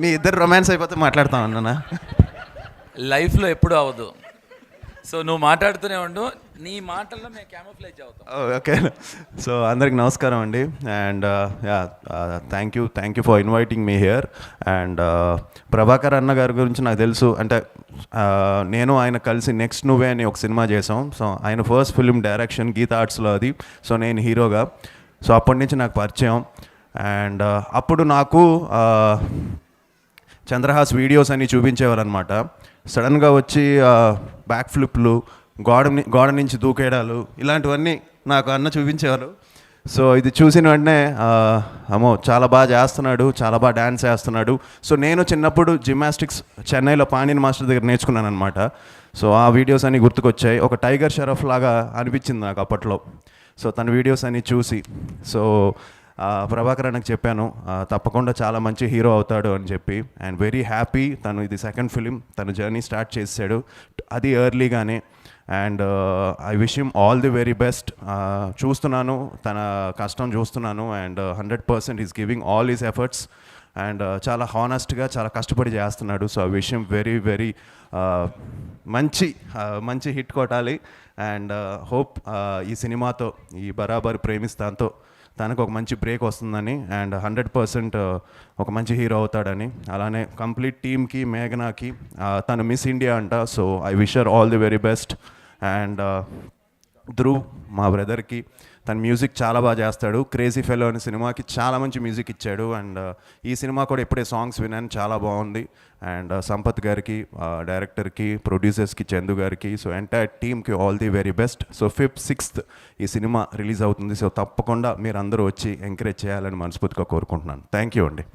మీ ఇద్దరు రొమాన్స్ అయిపోతే మాట్లాడతాం అన్న. లైఫ్లో ఎప్పుడూ అవ్వదు. సో నువ్వు మాట్లాడుతూనే ఉండు, నీ మాటల్లో మేము క్యామోఫ్లేజ్ అవుతాం. ఓకే. సో అందరికి నమస్కారం అండి. And thank you for inviting me here. And Prabhakar అన్న గారి గురించి నాకు తెలుసు. అంటే నేను ఆయన కలిసి నెక్స్ట్ నువ్వే అని ఒక సినిమా చేసాం. సో ఆయన ఫస్ట్ ఫిల్మ్ డైరెక్షన్ గీత ఆర్ట్స్లో అది. సో నేను హీరోగా. సో అప్పటి నుంచి నాకు పరిచయం. అండ్ అప్పుడు నాకు చంద్రహాస్ వీడియోస్ అన్నీ చూపించేవారు అనమాట. సడన్గా వచ్చి బ్యాక్ ఫ్లిప్లు, గోడ నుంచి దూకేయడాలు, ఇలాంటివన్నీ నాకు అన్న చూపించేవారు. సో ఇది చూసిన వెంటనే అమ్మో చాలా బాగా చేస్తున్నాడు, చాలా బాగా డ్యాన్స్ చేస్తున్నాడు. సో నేను చిన్నప్పుడు జిమ్నాస్టిక్స్ చెన్నైలో పాండ్యన్ మాస్టర్ దగ్గర నేర్చుకున్నాను అనమాట. సో ఆ వీడియోస్ అన్నీ గుర్తుకొచ్చాయి. ఒక టైగర్ షరఫ్ లాగా అనిపించింది నాకు అప్పట్లో. సో తన వీడియోస్ అన్నీ చూసి సో ప్రభాకర్ అన్నకు చెప్పాను తప్పకుండా చాలా మంచి హీరో అవుతాడు అని చెప్పి. And very happy. తను ఇది సెకండ్ ఫిలిం, తన జర్నీ స్టార్ట్ చేశాడు అది ఎర్లీగానే. And I wish him all the very best. చూస్తున్నాను తన కష్టం చూస్తున్నాను. And 100% is giving all his efforts. And చాలా హానెస్ట్గా చాలా కష్టపడి చేస్తున్నాడు. సో ఆ విషయం వెరీ మంచి హిట్ కొట్టాలి. అండ్ హోప్ ఈ సినిమాతో, ఈ బరాబర్ ప్రేమిస్తాన్తో తనకు ఒక మంచి బ్రేక్ వస్తుందని. అండ్ 100% ఒక మంచి హీరో అవుతాడని. అలానే కంప్లీట్ టీమ్కి, మేఘనాకి, తను మిస్ ఇండియా అంట. So I wish her all the very best. And Dhruv మా బ్రదర్కి, తన మ్యూజిక్ చాలా బాగా చేస్తాడు. క్రేజీ ఫెలో అనే సినిమాకి చాలా మంచి మ్యూజిక్ ఇచ్చాడు. అండ్ ఈ సినిమా కూడా ఇప్పుడే సాంగ్స్ విన్నాను, చాలా బాగుంది. అండ్ సంపత్ గారికి, డైరెక్టర్కి, ప్రొడ్యూసర్స్కి, చందు గారికి, సో ఎంటైర్ టీమ్కి all the very best. So 5th, 6th ఈ సినిమా రిలీజ్ అవుతుంది. సో తప్పకుండా మీరు అందరూ వచ్చి ఎంకరేజ్ చేయాలని మనస్ఫూర్తిగా కోరుకుంటున్నాను. థ్యాంక్ యూ అండి.